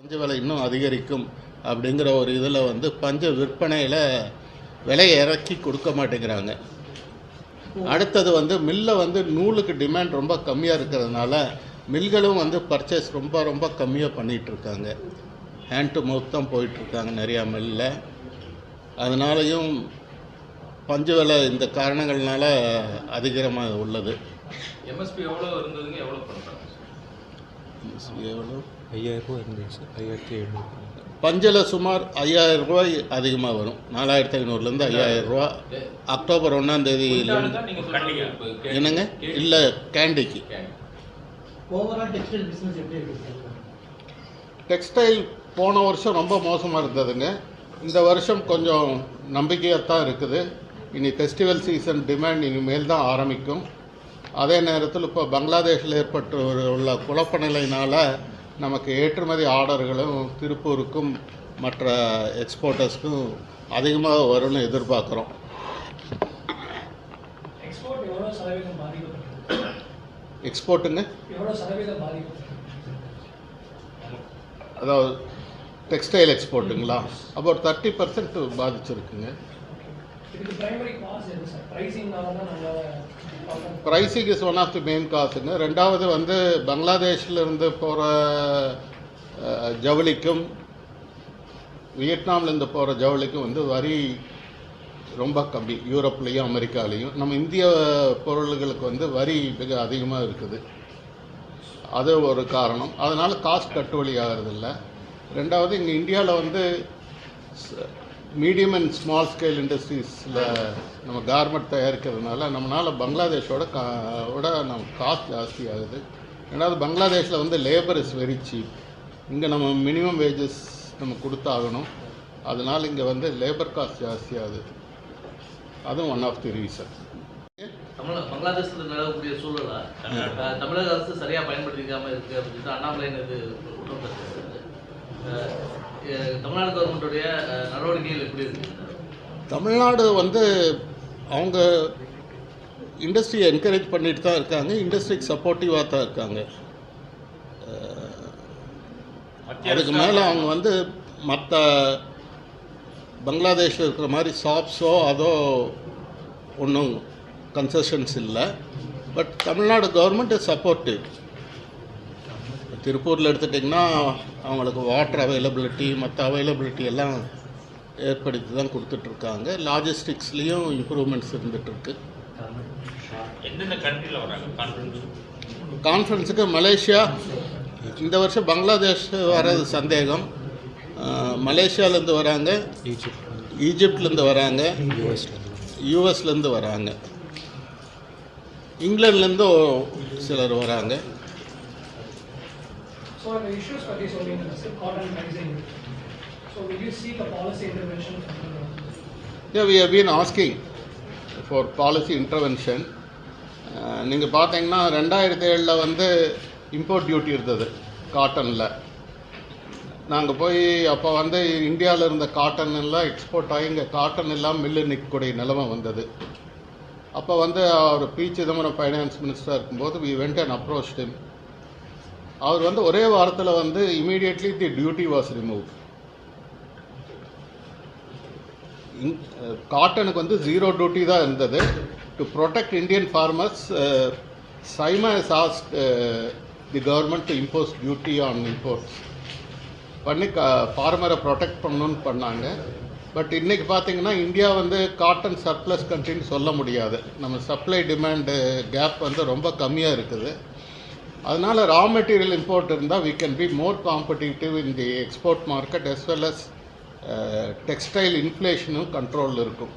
பஞ்சு விலை இன்னும் அதிகரிக்கும் அப்படிங்கிற ஒரு இதில் வந்து பஞ்சு விற்பனையில் விலையை இறக்கி கொடுக்க மாட்டேங்கிறாங்க. அடுத்தது வந்து மில்லை வந்து நூலுக்கு டிமாண்ட் ரொம்ப கம்மியாக இருக்கிறதுனால மில்களும் வந்து பர்ச்சேஸ் ரொம்ப கம்மியாக பண்ணிகிட்ருக்காங்க. ஹேண்ட் டு மவுத் தான் போயிட்டுருக்காங்க நிறையா மில்லில். அதனாலையும் பஞ்சு விலை இந்த காரணங்கள்னால அதிகமாக உள்ளது. எம்எஸ்பி எவ்வளோ இருந்ததுங்க, எவ்வளோ பண்ணுறாங்க? எம்எஸ்பி எவ்வளோ? 5000 இருந்துச்சு, 5700. பஞ்சில் சுமார் 5000 ரூபாய் அதிகமாக வரும். 4500லேருந்து 5000 ரூபா. அக்டோபர் 1ஆம் தேதியிலேருந்து. என்னங்க? இல்லை, கேண்டிக்கு. டெக்ஸ்டைல் போன வருஷம் ரொம்ப மோசமாக இருந்ததுங்க. இந்த வருஷம் கொஞ்சம் நம்பிக்கையாக தான் இருக்குது. இனி ஃபெஸ்டிவல் சீசன் டிமாண்ட் இனிமேல் தான் ஆரம்பிக்கும். அதே நேரத்தில் இப்போ பங்களாதேஷில் ஏற்பட்டு உள்ள குழப்ப நிலையினால் நமக்கு ஏற்றுமதி ஆர்டர்களும் திருப்பூருக்கும் மற்ற எக்ஸ்போர்ட்டர்ஸ்க்கும் அதிகமாக வரும்னு எதிர்பார்க்குறோம். எக்ஸ்போர்ட்டுங்க அதாவது டெக்ஸ்டைல் எக்ஸ்போர்ட்டுங்களா அபவுட் 30% பாதிச்சிருக்குங்க. Pricing is one of the main காசுங்க. ரெண்டாவது வந்து பங்களாதேஷ்லேருந்து போகிற ஜவுளிக்கும் வியட்நாம்லேருந்து போகிற ஜவுளிக்கும் வந்து வரி ரொம்ப கம்மி. யூரோப்லேயும் அமெரிக்காலேயும் நம்ம இந்திய பொருள்களுக்கு வந்து வரி மிக அதிகமாக இருக்குது. அது ஒரு காரணம். அதனால் காஸ்ட் கட்டுவழி ஆகிறதில்ல. ரெண்டாவது இங்கே இந்தியாவில் வந்து மீடியம் அண்ட் ஸ்மால் ஸ்கேல் இண்டஸ்ட்ரீஸில் நம்ம கார்மெண்ட் தயாரிக்கிறதுனால நம்மளால் பங்களாதேஷோட நம்ம காஸ்ட் ஜாஸ்தி ஆகுது. ரெண்டாவது பங்களாதேஷில் வந்து லேபர் இஸ் வெரி சீப். இங்கே நம்ம மினிமம் வேஜஸ் நம்ம கொடுத்தாகணும். அதனால் இங்கே வந்து லேபர் காஸ்ட் ஜாஸ்தி ஆகுது. அதுவும் ஒன் ஆஃப் தி ரீசன். பங்களாதேஷில் நிலவக்கூடிய சூழலை தமிழக அரசு சரியாக பயன்படுத்திக்காமல் இருக்குது அப்படின்னு சொல்லிட்டு அண்ணாமலை இது தமிழ்நாடு கவர்மெண்ட்டுடைய நடவடிக்கைகள் எப்படி இருக்கு? தமிழ்நாடு வந்து அவங்க இண்டஸ்ட்ரியை என்கரேஜ் பண்ணிட்டு தான் இருக்காங்க. இண்டஸ்ட்ரிக்கு சப்போர்ட்டிவாக தான் இருக்காங்க. அதுக்கு மேலே அவங்க வந்து மற்ற பங்களாதேஷில் இருக்கிற மாதிரி ஷாப்ஸோ அதோ ஒன்றும் கன்செஷன்ஸ் இல்லை. But Tamil Nadu government is supportive. திருப்பூரில் எடுத்துட்டிங்கன்னா அவங்களுக்கு வாட்டர் அவைலபிலிட்டி மற்ற அவைலபிலிட்டி எல்லாம் ஏற்படுத்தி தான் கொடுத்துட்ருக்காங்க. லாஜிஸ்டிக்ஸ்லேயும் இம்ப்ரூவ்மெண்ட்ஸ் இருந்துகிட்ருக்கு. கான்ஃபரன்ஸுக்கு மலேசியா, இந்த வருஷம் பங்களாதேஷ் வர்றது சந்தேகம். மலேசியாவிலேருந்து வராங்க, ஈஜிப்ட்லேருந்து வராங்க, யூஎஸ்லேருந்து வராங்க, இங்கிலாந்துலேருந்து சிலர் வராங்க. So the issues for this only is cotton pricing. So will you seek a policy intervention? Yeah, we have been asking for policy intervention. நீங்கள் பார்த்தீங்கன்னா 2007 வந்து இம்போர்ட் டியூட்டி இருந்தது காட்டனில். நாங்கள் போய் அப்போ வந்து இந்தியாவில் இருந்த காட்டன் எல்லாம் எக்ஸ்போர்ட் ஆகி இங்கே காட்டன் எல்லாம் மில்லு நிற்கக்கூடிய நிலைமை வந்தது. அப்போ வந்து அவர் பி. சிதம்பரம் ஃபைனான்ஸ் மினிஸ்டராக இருக்கும்போது we went and approached him. அவர் வந்து ஒரே வாரத்தில் வந்து immediately the duty was remove. காட்டனுக்கு வந்து 0 டியூட்டி தான் இருந்தது. To protect Indian farmers, SIMA has asked the government to impose duty on imports பண்ணி ஃபார்மரை ப்ரொடெக்ட் பண்ணணுன்னு பண்ணாங்க. பட் இன்றைக்கி பார்த்திங்கன்னா இந்தியா வந்து காட்டன் சர்ப்ளஸ் கண்ட்ரின்னு சொல்ல முடியாது. நம்ம சப்ளை டிமாண்டு கேப் வந்து ரொம்ப கம்மியாக இருக்குது. அதனால் ரா மெட்டீரியல் இம்போர்ட் இருந்தால் we can be more competitive in the export market as well as textile இன்ஃப்ளேஷனும் கண்ட்ரோலில் இருக்கும்.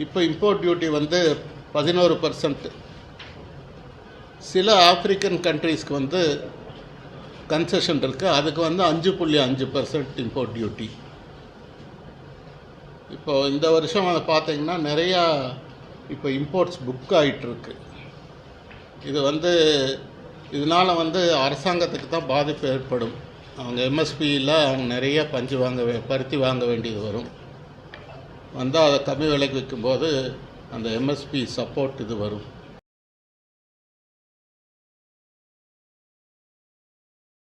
இப்போ இம்போர்ட் டியூட்டி வந்து 11%. சில ஆப்பிரிக்கன் கண்ட்ரீஸ்க்கு வந்து கன்செஷன் இருக்குது. அதுக்கு வந்து 5.5% இம்போர்ட் டியூட்டி. இப்போது இந்த வருஷம் அதை பார்த்தீங்கன்னா நிறையா இப்போ இம்போர்ட்ஸ் புக் ஆகிட்டுருக்கு. இது வந்து இதனால் வந்து அரசாங்கத்துக்கு தான் பாதிப்பு ஏற்படும். அவங்க எம்எஸ்பியில் அவங்க நிறைய பருத்தி வாங்க வேண்டியது வரும். வந்தால் அதை கம்மி விலைக்கு விற்கும்போது அந்த எம்எஸ்பி சப்போர்ட் இது வரும்.